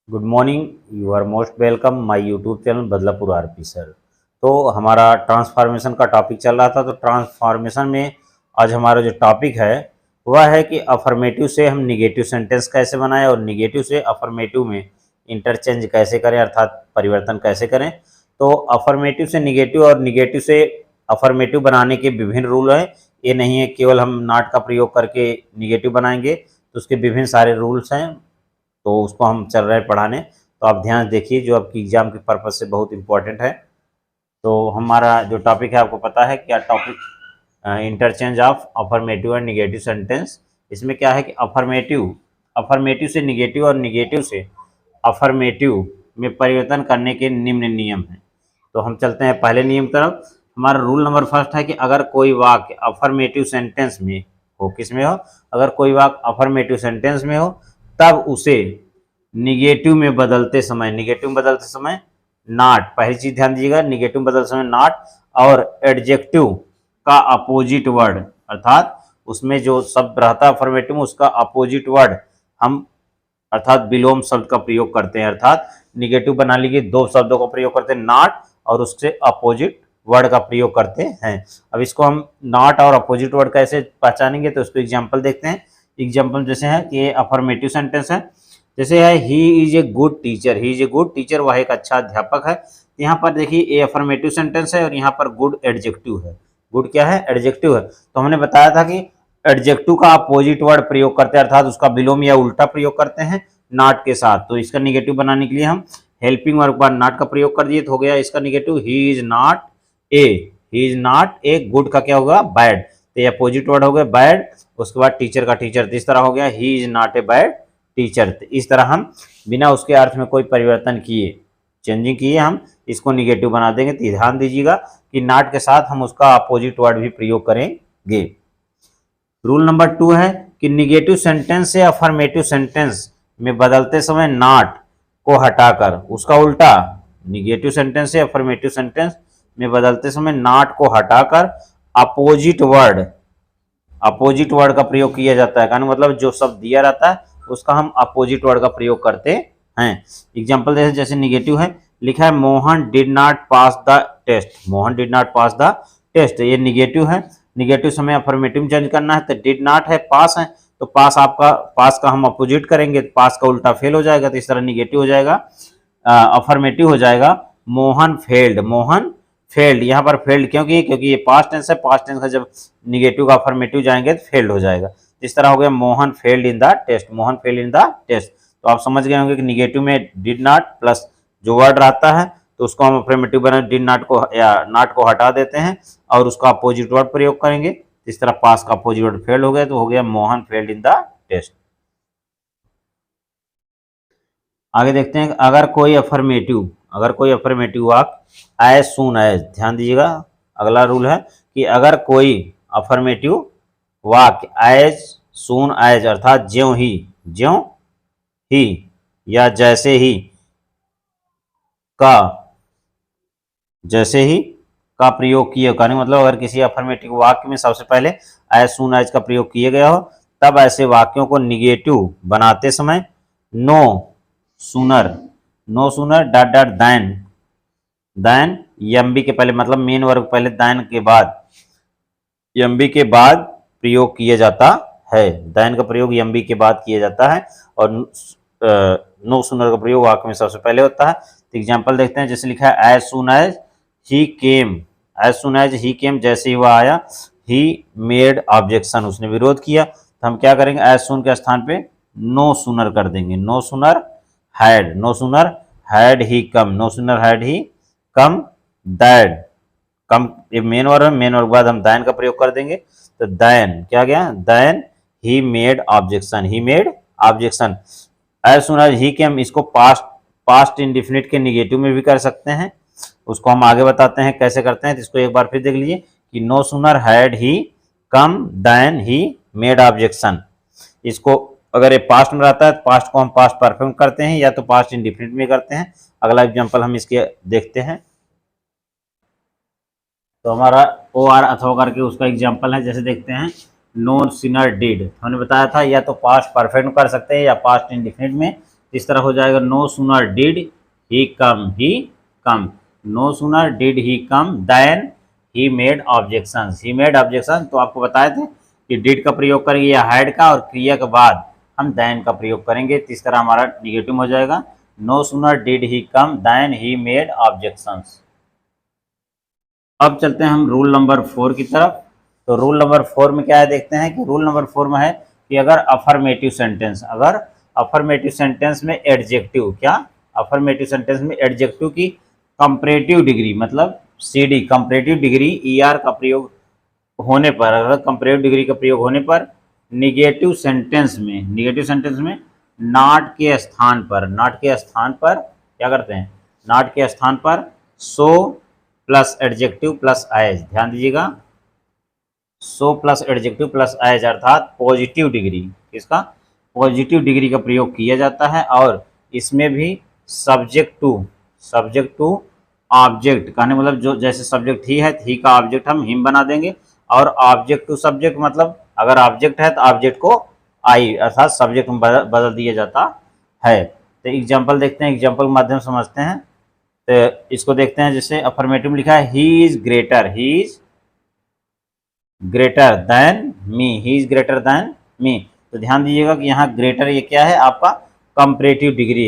Good morning. You are most welcome my YouTube channel Badlapur RP sir. तो हमारा transformation का topic चल रहा था। तो ट्रांसफॉर्मेशन में आज हमारा जो टॉपिक है वह है कि अफर्मेटिव से हम निगेटिव सेंटेंस कैसे बनाएं और निगेटिव से अफर्मेटिव में इंटरचेंज कैसे करें, अर्थात परिवर्तन कैसे करें। तो अफर्मेटिव से निगेटिव और निगेटिव से अफर्मेटिव बनाने के विभिन्न रूल हैं। ये नहीं है केवल हम नॉट का प्रयोग करके निगेटिव बनाएंगे, तो उसके विभिन्न सारे रूल्स हैं। तो उसको हम चल रहे हैं पढ़ाने, तो आप ध्यान देखिए, जो आपकी एग्जाम के पर्पज से बहुत इंपॉर्टेंट है। तो हमारा जो टॉपिक है आपको पता है क्या topic, interchange of affirmative and negative sentence. इसमें क्या है कि अफर्मेटिव अफर्मेटिव से निगेटिव और निगेटिव से अफर्मेटिव में परिवर्तन करने के निम्न नियम हैं। तो हम चलते हैं पहले नियम तरफ। हमारा रूल नंबर फर्स्ट है कि अगर कोई वाक्य अफर्मेटिव सेंटेंस में हो, किस में हो, अगर कोई वाक्य अफर्मेटिव सेंटेंस में हो तब उसे निगेटिव में बदलते समय नॉट, पहली चीज ध्यान दीजिएगा, निगेटिव में बदलते समय नॉट और एडजेक्टिव का अपोजिट वर्ड, अर्थात उसमें जो शब्द रहता है अफर्मेटिव में उसका अपोजिट वर्ड हम अर्थात विलोम शब्द का प्रयोग करते हैं। अर्थात निगेटिव बना लीजिए, दो शब्दों का प्रयोग करते हैं, नॉट और उससे अपोजिट वर्ड का प्रयोग करते हैं। अब इसको हम नॉट और अपोजिट वर्ड कैसे पहचानेंगे, तो उसको एग्जाम्पल देखते हैं। एग्जाम्पल जैसे है कि ये अफर्मेटिव सेंटेंस है, जैसे है he is a good teacher. He is a good teacher, वह एक अच्छा अध्यापक है। यहाँ पर देखिए ये अफर्मेटिव सेंटेंस है और यहाँ पर गुड एडजेक्टिव है। गुड क्या है? एडजेक्टिव है। तो हमने बताया था कि एडजेक्टिव का अपोजिट वर्ड प्रयोग करते हैं, अर्थात उसका विलोम या उल्टा प्रयोग करते हैं नॉट के साथ। तो इसका निगेटिव बनाने के लिए हम हेल्पिंग वर्ब पर नॉट का प्रयोग कर दिए, तो हो गया इसका negative he is not a. He is not a, good का क्या होगा? बैड। तो ये अपोजिट वर्ड हो गया बैड। उसके बाद टीचर का टीचर, तो इस तरह हो गया he is not a bad teacher. इस तरह हम बिना उसके अर्थ में कोई परिवर्तन किए, चेंजिंग किए, हम इसको निगेटिव बना देंगे। तो ध्यान दीजिएगा कि नॉट के साथ हम उसका अपोजिट वर्ड भी प्रयोग करेंगे। रूल नंबर 2 है कि निगेटिव सेंटेंस से अफर्मेटिव सेंटेंस में बदलते समय नॉट को हटाकर उसका उल्टा, निगेटिव सेंटेंस से अफर्मेटिव सेंटेंस में बदलते समय नॉट को हटाकर अपोजिट वर्ड का प्रयोग किया जाता है। कहने मतलब जो शब्द दिया रहता है उसका हम अपोजिट वर्ड का प्रयोग करते हैं। एग्जाम्पल जैसे निगेटिव है, लिखा है Mohan did not pass the test. Mohan did not pass the test, ये निगेटिव है। निगेटिव समय अफर्मेटिव चेंज करना है, तो डिड नॉट है, पास है, तो पास का हम अपोजिट करेंगे, पास का उल्टा फेल हो जाएगा, तो इस तरह निगेटिव हो जाएगा, अफर्मेटिव हो जाएगा मोहन फेल्ड। मोहन फेल्ड, यहाँ पर फेल्ड क्योंकि ये पास्ट टेंस है। पास्ट टेंस का जब निगेटिव का अफर्मेटिव जाएंगे तो फेल्ड हो जाएगा। इस तरह हो गया Mohan failed in the test. Mohan failed in the test. तो आप समझ गए होंगे कि निगेटिव में डिड नॉट प्लस जो वर्ड रहता है तो उसको हम अफर्मेटिव बना डिड नॉट को या नॉट को हटा देते हैं और उसका अपोजिट वर्ड प्रयोग करेंगे। इस तरह पास का अपोजिट वर्ड फेल्ड हो गया, तो हो गया Mohan failed in the test. आगे देखते हैं, अगर कोई अफर्मेटिव वाक्य एज सून एज, ध्यान दीजिएगा, अगला रूल है कि अगर कोई अफर्मेटिव वाक्य एज सून एज अर्थात ज्यों ही या जैसे ही का प्रयोग किए, कहने मतलब अगर किसी अफर्मेटिव वाक्य में सबसे पहले एज सून एज का प्रयोग किए गया हो, तब ऐसे वाक्यों को निगेटिव बनाते समय no sooner dot dot then एमबी के पहले, मतलब मेन वर्ब पहले देन के बाद एमबी के बाद प्रयोग किया जाता है। देन का प्रयोग एमबी के बाद किया जाता है और नो सूनर का प्रयोग वाक्य में सबसे पहले होता है। तो एग्जांपल देखते हैं, जैसे लिखा है एज सून एज ही केम, जैसे ही वह आया, ही मेड ऑब्जेक्शन, उसने विरोध किया, तो हम क्या करेंगे, एज सून के स्थान पे नो सूनर कर देंगे। No sooner had he come that come, ये मेन वर्ब है, मेन वर्ब के बाद हम दैन का प्रयोग कर देंगे। तो दैन क्या गया, then he made objection. As soon as he came, इसको पास्ट इंडिफिनिट के निगेटिव में भी कर सकते हैं, उसको हम आगे बताते हैं कैसे करते हैं। तो इसको एक बार फिर देख लीजिए कि no sooner had he come then he made objection. इसको अगर ये पास्ट में रहता है तो पास्ट को हम पास्ट परफेक्ट करते हैं या तो पास्ट इंडिफिनिट में करते हैं। अगला एग्जांपल हम इसके देखते हैं। तो हमारा ओ आर अथवा करके उसका एग्जांपल है, जैसे देखते हैं नो सिनर डिड, हमने बताया था या तो पास्ट परफेक्ट में कर सकते हैं या पास्ट इंडिफिनिट में इस तरह हो जाएगा no sooner did he come, no sooner did he come then he made objections. He made objection तो आपको बताए थे कि डिड का प्रयोग करेंगे या हैड का, और क्रिया के बाद हम देन का प्रयोग करेंगे, तो इस तरह हमारा निगेटिव हो जाएगा no sooner did he come then he made objections. अब चलते हैं हम रूल नंबर 4 की तरफ। तो रूल नंबर 4 में क्या है देखते हैं कि रूल नंबर 4 में है कि अगर अफर्मेटिव सेंटेंस में एडजेक्टिव, क्या अफर्मेटिव सेंटेंस में एडजेक्टिव की कंपैरेटिव डिग्री, मतलब CD कंपैरेटिव डिग्री ER का प्रयोग होने पर, अगर कंपैरेटिव डिग्री का प्रयोग होने पर निगेटिव सेंटेंस में नॉट के स्थान पर क्या करते हैं, नॉट के स्थान पर so plus adjective plus as, ध्यान दीजिएगा, so plus adjective plus as अर्थात पॉजिटिव डिग्री, किसका, पॉजिटिव डिग्री का प्रयोग किया जाता है। और इसमें भी सब्जेक्ट टू ऑब्जेक्ट, कहने मतलब जो जैसे सब्जेक्ट ही है, ही का ऑब्जेक्ट हम हिम बना देंगे, और ऑब्जेक्ट टू सब्जेक्ट मतलब अगर ऑब्जेक्ट है तो ऑब्जेक्ट को आई अर्थात सब्जेक्ट में बदल दिया जाता है। तो एग्जाम्पल देखते हैं, एग्जाम्पल के माध्यम से समझते हैं। तो इसको देखते हैं, जैसे अफर्मेटिव में लिखा है he is greater than me, तो ध्यान दीजिएगा कि यहाँ ग्रेटर ये क्या है, आपका कंपैरेटिव डिग्री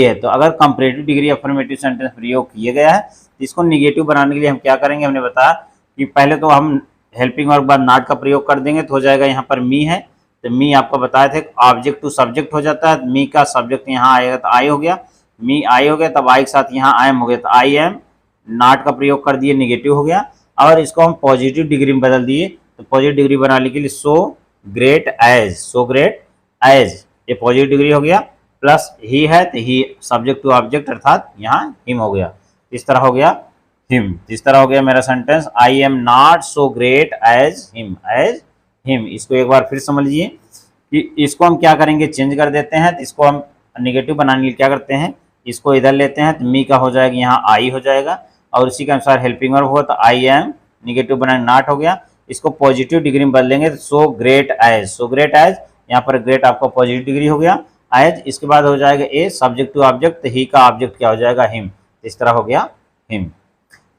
है। तो अगर कंपैरेटिव डिग्री अफर्मेटिव सेंटेंस प्रयोग किया गया है तो इसको निगेटिव बनाने के लिए हम क्या करेंगे, हमने बताया कि पहले तो हम हेल्पिंग वर्ब बाद नॉट का प्रयोग कर देंगे, तो हो जाएगा यहाँ पर मी है, तो मी आपको बताए थे ऑब्जेक्ट टू सब्जेक्ट हो जाता है, मी का सब्जेक्ट यहाँ आएगा तो आई हो गया, मी आई हो गया, तब आई के साथ यहाँ आई एम हो गया, तो आई एम नॉट का प्रयोग कर दिए, निगेटिव हो गया। और इसको हम पॉजिटिव डिग्री में बदल दिए, तो पॉजिटिव डिग्री बनाने के लिए सो ग्रेट एज, ये पॉजिटिव डिग्री हो गया, प्लस ही है तो ही सब्जेक्ट टू ऑब्जेक्ट अर्थात यहाँ हिम हो गया, इस तरह हो गया हिम, इस तरह हो गया मेरा sentence I am not so great as him. इसको एक बार फिर समझ लीजिए कि इसको हम क्या करेंगे, चेंज कर देते हैं, तो इसको हम निगेटिव बनाने के लिए क्या करते हैं, इसको इधर लेते हैं, तो मी का हो जाएगा यहाँ आई हो जाएगा, और इसी के अनुसार हेल्पिंग वर्ब हुआ तो आई एम, निगेटिव बनाने नॉट हो गया, इसको पॉजिटिव डिग्री में बदलेंगे तो सो ग्रेट एज, यहाँ पर ग्रेट आपका पॉजिटिव डिग्री हो गया, एज इसके बाद हो जाएगा ए सब्जेक्ट टू ऑब्जेक्ट, तो ही का ऑब्जेक्ट क्या हो जाएगा हिम, इस तरह हो गया हिम।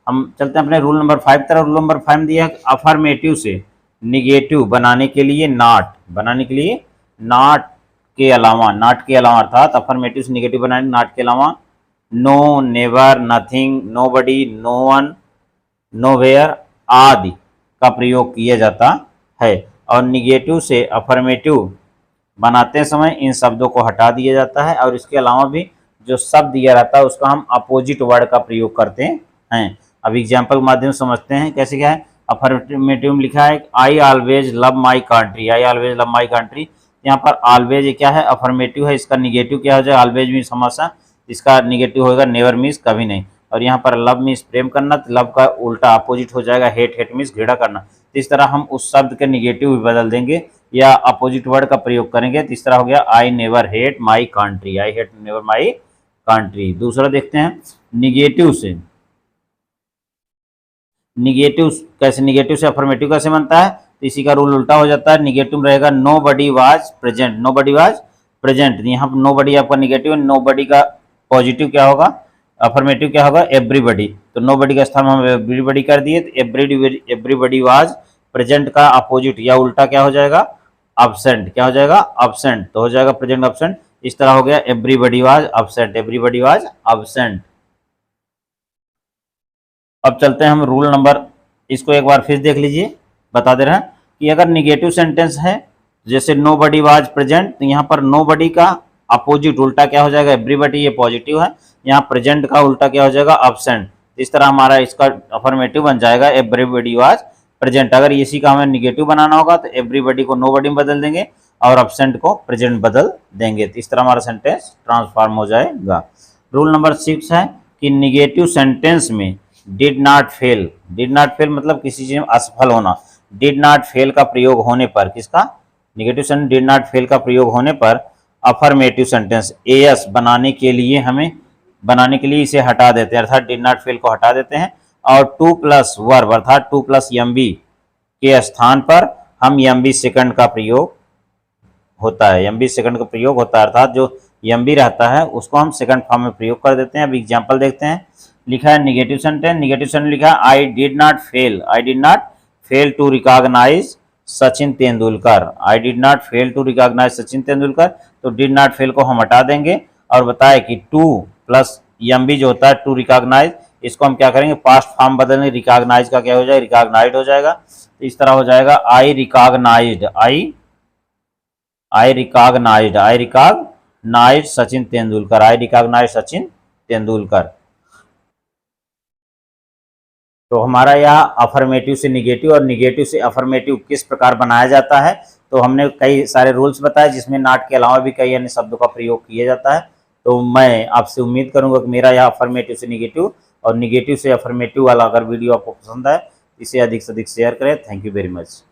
हम चलते हैं अपने रूल नंबर 5 तरफ। रूल नंबर 5 दिया है अफर्मेटिव से निगेटिव बनाने के लिए नॉट के अलावा अर्थात अफर्मेटिव से निगेटिव बनाने नॉट के अलावा no, never, nothing, nobody, no one, nowhere आदि का प्रयोग किया जाता है। और निगेटिव से अफर्मेटिव बनाते समय इन शब्दों को हटा दिया जाता है, और इसके अलावा भी जो शब्द दिया रहता है उसका हम अपोजिट वर्ड का प्रयोग करते हैं। अब एग्जाम्पल के माध्यम से समझते हैं कैसे क्या है। अफर्मेटिव में लिखा है I always love my country, यहाँ पर ऑलवेज क्या है, अफर्मेटिव है, इसका निगेटिव क्या हो जाए, ऑलवेज मीन्स हमेशा, इसका निगेटिव होगा नेवर मीन्स कभी नहीं, और यहाँ पर लव मीन्स प्रेम करना, तो लव का उल्टा अपोजिट हो जाएगा हेट मीन्स घृणा करना। तो इस तरह हम उस शब्द के निगेटिव भी बदल देंगे या अपोजिट वर्ड का प्रयोग करेंगे, तो इस तरह हो गया I never hate my country. दूसरा देखते हैं निगेटिव कैसे, निगेटिव से अफर्मेटिव कैसे बनता है, तो इसी का रूल उल्टा हो जाता है। निगेटिव में रहेगा नो बडी वाज प्रेजेंट, यहाँ पर नो बडी आपका निगेटिव है, नो बडी का पॉजिटिव क्या होगा, अफर्मेटिव क्या होगा एवरीबडी, तो नो बडी का स्थान हम एवरीबडी कर दिए, तो एवरीबडी वाज प्रेजेंट का अपोजिट या उल्टा क्या हो जाएगा, अब्सेंट, क्या हो जाएगा अब्सेंट, तो हो जाएगा प्रेजेंट अब्सेंट, इस तरह हो गया एवरीबडी वाज अब्सेंट। अब चलते हैं हम रूल नंबर, इसको एक बार फिर देख लीजिए, बता दे रहे हैं कि अगर निगेटिव सेंटेंस है जैसे नो बडी वाज प्रेजेंट, तो यहाँ पर नो बडी का अपोजिट उल्टा क्या हो जाएगा एवरीबडी, ये पॉजिटिव है, यहाँ प्रेजेंट का उल्टा क्या हो जाएगा अब्सेंट, इस तरह हमारा इसका अफर्मेटिव बन जाएगा एवरीबडी वाज प्रेजेंट। अगर इसी का हमें निगेटिव बनाना होगा तो एवरीबडी को नो बडी में बदल देंगे और अब्सेंट को प्रेजेंट बदल देंगे, तो इस तरह हमारा सेंटेंस ट्रांसफॉर्म हो जाएगा। रूल नंबर 6 है कि निगेटिव सेंटेंस में डिड नॉट फेल मतलब किसी चीज में असफल होना, डिड नॉट फेल का प्रयोग होने पर, किसका, negative sentence did not fail का प्रयोग होने पर अफर्मेटिव सेंटेंस एस बनाने के लिए इसे हटा देते हैं, अर्थात डिड नॉट फेल को हटा देते हैं, और 2+ वर्ब अर्थात 2+ एमबी के स्थान पर हम एमबी सेकंड का प्रयोग होता है, एम बी सेकंड का प्रयोग होता है, अर्थात जो एम बी रहता है उसको हम सेकंड फॉर्म में प्रयोग कर देते हैं। अब एग्जाम्पल देखते हैं। लिखा है निगेटिव सेंटेंस, निगेटिव सेंटेंस लिखा है I did not fail to recognise Sachin Tendulkar. I did not fail to recognise Sachin Tendulkar, तो डिड नॉट फेल को हम हटा देंगे और बताए कि टू प्लस एम बी जो होता है टू रिकॉग्नाइज, इसको हम क्या करेंगे पास्ट फॉर्म बदलेंगे, रिकॉग्नाइज का क्या हो जाएगा रिकॉग्नाइज्ड हो जाएगा। तो इस तरह हो जाएगा आई recognised Sachin Tendulkar, I recognise Sachin Tendulkar. तो हमारा यह अफर्मेटिव से निगेटिव और निगेटिव से अफर्मेटिव किस प्रकार बनाया जाता है, तो हमने कई सारे रूल्स बताए जिसमें नॉट के अलावा भी कई अन्य शब्दों का प्रयोग किया जाता है। तो मैं आपसे उम्मीद करूंगा कि मेरा यह अफर्मेटिव से निगेटिव और निगेटिव से अफर्मेटिव वाला अगर वीडियो आपको पसंद आए इसे अधिक से अधिक शेयर करें। Thank you very much.